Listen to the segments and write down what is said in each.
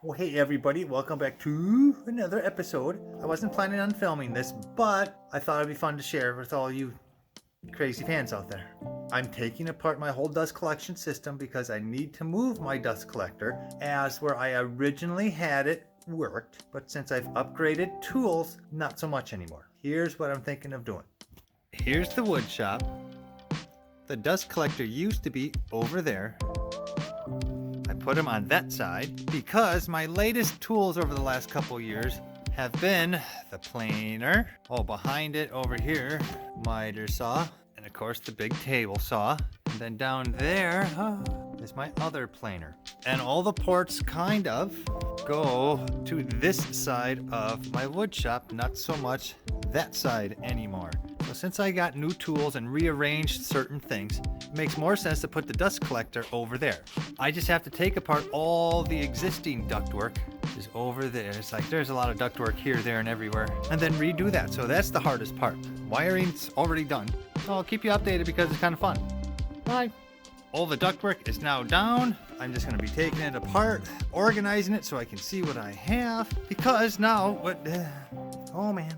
Well, hey everybody, welcome back to another episode. I wasn't planning on filming this, but I thought it'd be fun to share with all you crazy fans out there. I'm taking apart my whole dust collection system because I need to move my dust collector as where I originally had it worked, but since I've upgraded tools, not so much anymore. Here's what I'm thinking of doing. Here's the wood shop. The dust collector used to be over there. I put them on that side because my latest tools over the last couple years have been the planer. Oh, behind it over here, miter saw, and of course the big table saw. And then down there is my other planer. And all the ports kind of go to this side of my wood shop, not so much that side anymore. So since I got new tools and rearranged certain things, it makes more sense to put the dust collector over there. I just have to take apart all the existing ductwork, which is over there. It's like there's a lot of ductwork here, there, and everywhere, and then redo that. So that's the hardest part. Wiring's already done. So I'll keep you updated because it's kind of fun. Bye. All the ductwork is now down. I'm just going to be taking it apart, organizing it so I can see what I have, because now oh man.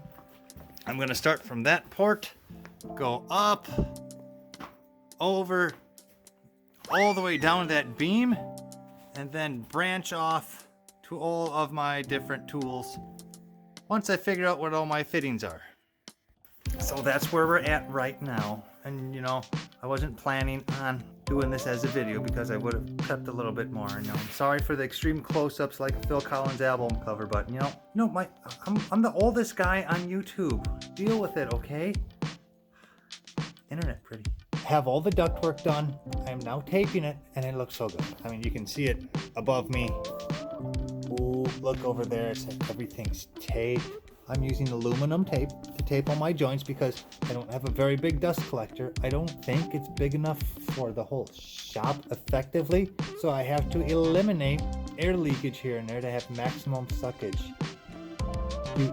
I'm going to start from that port, go up, over, all the way down that beam, and then branch off to all of my different tools once I figure out what all my fittings are. So that's where we're at right now. And you know, I wasn't planning on doing this as a video because I would have kept a little bit more. You know, I'm sorry for the extreme close-ups like a Phil Collins album cover, but you know, I'm the oldest guy on YouTube. Deal with it, okay? Internet pretty. Have all the ductwork done. I am now taping it, and it looks so good. I mean, you can see it above me. Ooh, look over there. It's like everything's taped. I'm using aluminum tape to tape all my joints because I don't have a very big dust collector. I don't think it's big enough for the whole shop effectively. So I have to eliminate air leakage here and there to have maximum suckage.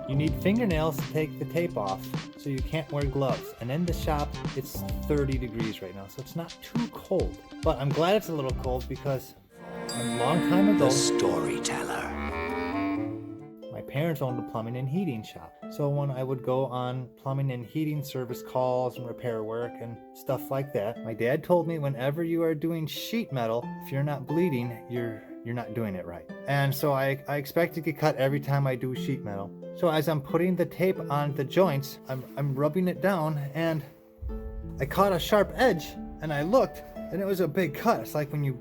You need fingernails to take the tape off, so you can't wear gloves. And in the shop, it's 30 degrees right now, so it's not too cold. But I'm glad it's a little cold because a long time ago, The storyteller. my parents owned a plumbing and heating shop. So when I would go on plumbing and heating service calls and repair work and stuff like that, my dad told me whenever you are doing sheet metal, if you're not bleeding, you're not doing it right. And so I expect to get cut every time I do sheet metal. So as I'm putting the tape on the joints, I'm rubbing it down, and I caught a sharp edge, and I looked, and it was a big cut. It's like when you,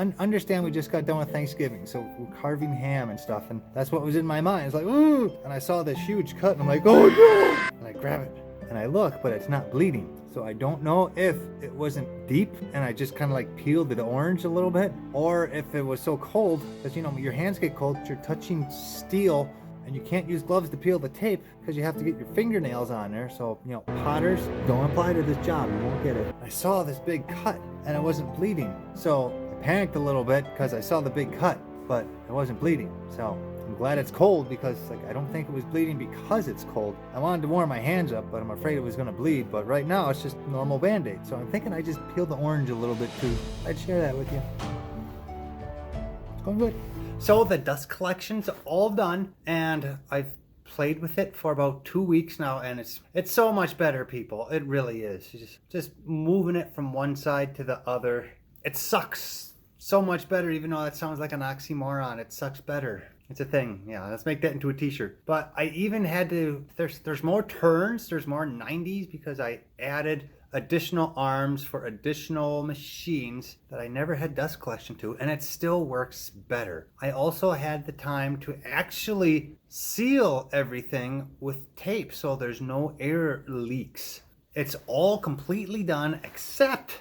understand we just got done with Thanksgiving, so we're carving ham and stuff, and that's what was in my mind. It's like, ooh, and I saw this huge cut, and I'm like, oh no! And I grab it, and I look, but it's not bleeding. So I don't know if it wasn't deep, and I just kind of like peeled it orange a little bit, or if it was so cold, because you know, your hands get cold, you're touching steel, and you can't use gloves to peel the tape because you have to get your fingernails on there. So, you know, potters, don't apply to this job, you won't get it. I saw this big cut and it wasn't bleeding. So I panicked a little bit because I saw the big cut, but it wasn't bleeding. So I'm glad it's cold because like I don't think it was bleeding because it's cold. I wanted to warm my hands up, but I'm afraid it was gonna bleed. But right now it's just normal Band-Aid. So I'm thinking I just peeled the orange a little bit too. I'd share that with you. It's going good. So the dust collection's all done, and I've played with it for about 2 weeks now, and it's so much better, people. It really is. Just moving it from one side to the other. It sucks so much better, even though that sounds like an oxymoron. It sucks better. It's a thing. Yeah, let's make that into a t-shirt. But I even had to, there's more turns, there's more 90s because I added additional arms for additional machines that I never had dust collection to, and it still works better. I also had the time to actually seal everything with tape so there's no air leaks. It's all completely done except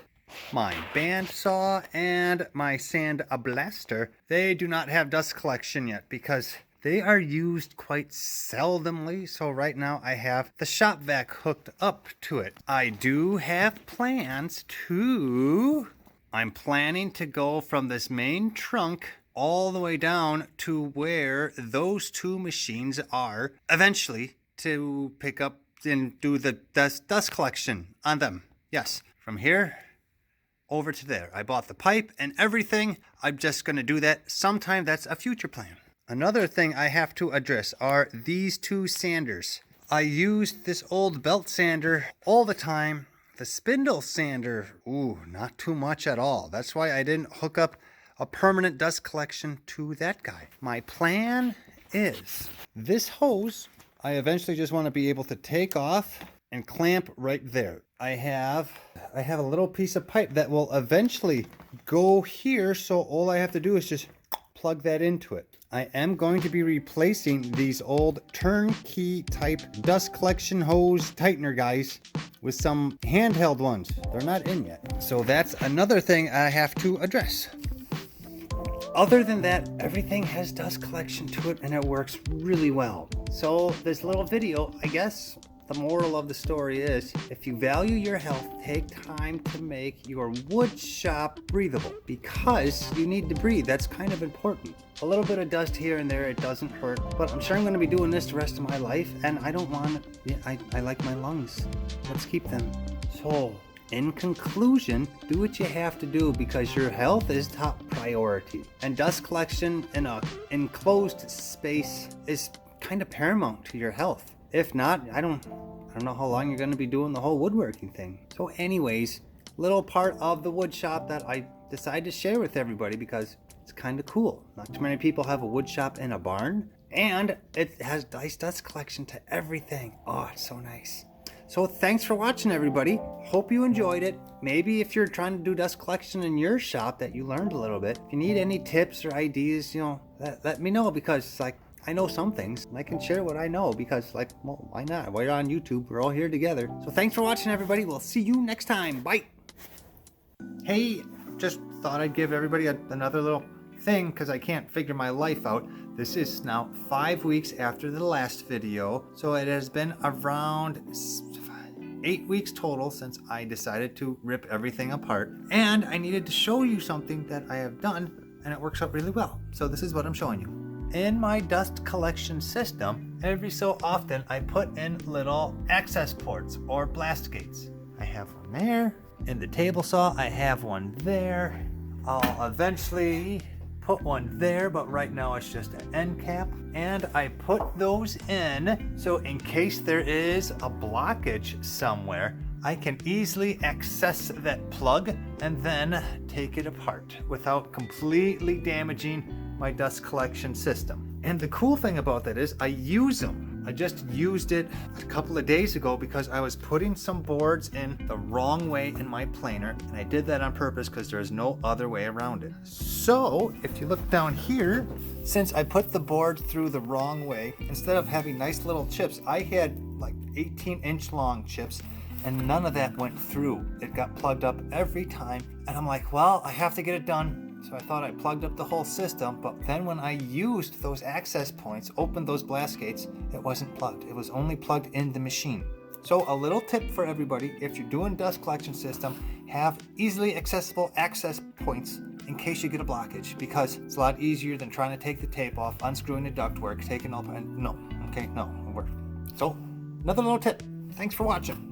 my bandsaw and my sand blaster. They do not have dust collection yet because they are used quite seldomly, so right now I have the shop vac hooked up to it. I do have plans to... I'm planning to go from this main trunk all the way down to where those two machines are eventually to pick up and do the dust collection on them. Yes, from here over to there. I bought the pipe and everything. I'm just going to do that sometime. That's a future plan. Another thing I have to address are these two sanders. I used this old belt sander all the time. The spindle sander, ooh, not too much at all. That's why I didn't hook up a permanent dust collection to that guy. My plan is this hose, I eventually just want to be able to take off and clamp right there. I have a little piece of pipe that will eventually go here, so all I have to do is just plug that into it. I am going to be replacing these old turnkey type dust collection hose tightener guys with some handheld ones. They're not in yet. So that's another thing I have to address. Other than that, everything has dust collection to it and it works really well. So this little video, I guess, the moral of the story is, if you value your health, take time to make your wood shop breathable, because you need to breathe. That's kind of important. A little bit of dust here and there, it doesn't hurt, but I'm sure I'm going to be doing this the rest of my life, and I don't want it. I like my lungs. Let's keep them. So, in conclusion, do what you have to do because your health is top priority. And dust collection in an enclosed space is kind of paramount to your health. If not, I don't know how long you're going to be doing the whole woodworking thing. So anyways, little part of the wood shop that I decided to share with everybody because it's kind of cool. Not too many people have a wood shop in a barn, and it has nice dust collection to everything. Oh, it's so nice. So thanks for watching, everybody. Hope you enjoyed it. Maybe if you're trying to do dust collection in your shop that you learned a little bit. If you need any tips or ideas, let me know, because I know some things and I can share what I know because well, why not? We're on YouTube. We're all here together. So thanks for watching, everybody. We'll see you next time. Bye. Hey, just thought I'd give everybody another little thing because I can't figure my life out. This is now 5 weeks after the last video. So it has been around 8 weeks total since I decided to rip everything apart. And I needed to show you something that I have done, and it works out really well. So this is what I'm showing you. In my dust collection system, every so often I put in little access ports or blast gates. I have one there. In the table saw, I have one there. I'll eventually put one there, but right now it's just an end cap. And I put those in so in case there is a blockage somewhere, I can easily access that plug and then take it apart without completely damaging my dust collection system. And the cool thing about that is I use them. I just used it a couple of days ago because I was putting some boards in the wrong way in my planer, and I did that on purpose because there's no other way around it. So if you look down here, since I put the board through the wrong way, instead of having nice little chips, I had like 18-inch long chips, and none of that went through. It got plugged up every time, and I'm like, well, I have to get it done. So I thought I plugged up the whole system, but then when I used those access points, opened those blast gates, it wasn't plugged. It was only plugged in the machine. So a little tip for everybody, if you're doing dust collection system, have easily accessible access points in case you get a blockage, because it's a lot easier than trying to take the tape off, unscrewing the ductwork, taking all, no, it won't work. So another little tip. Thanks for watching.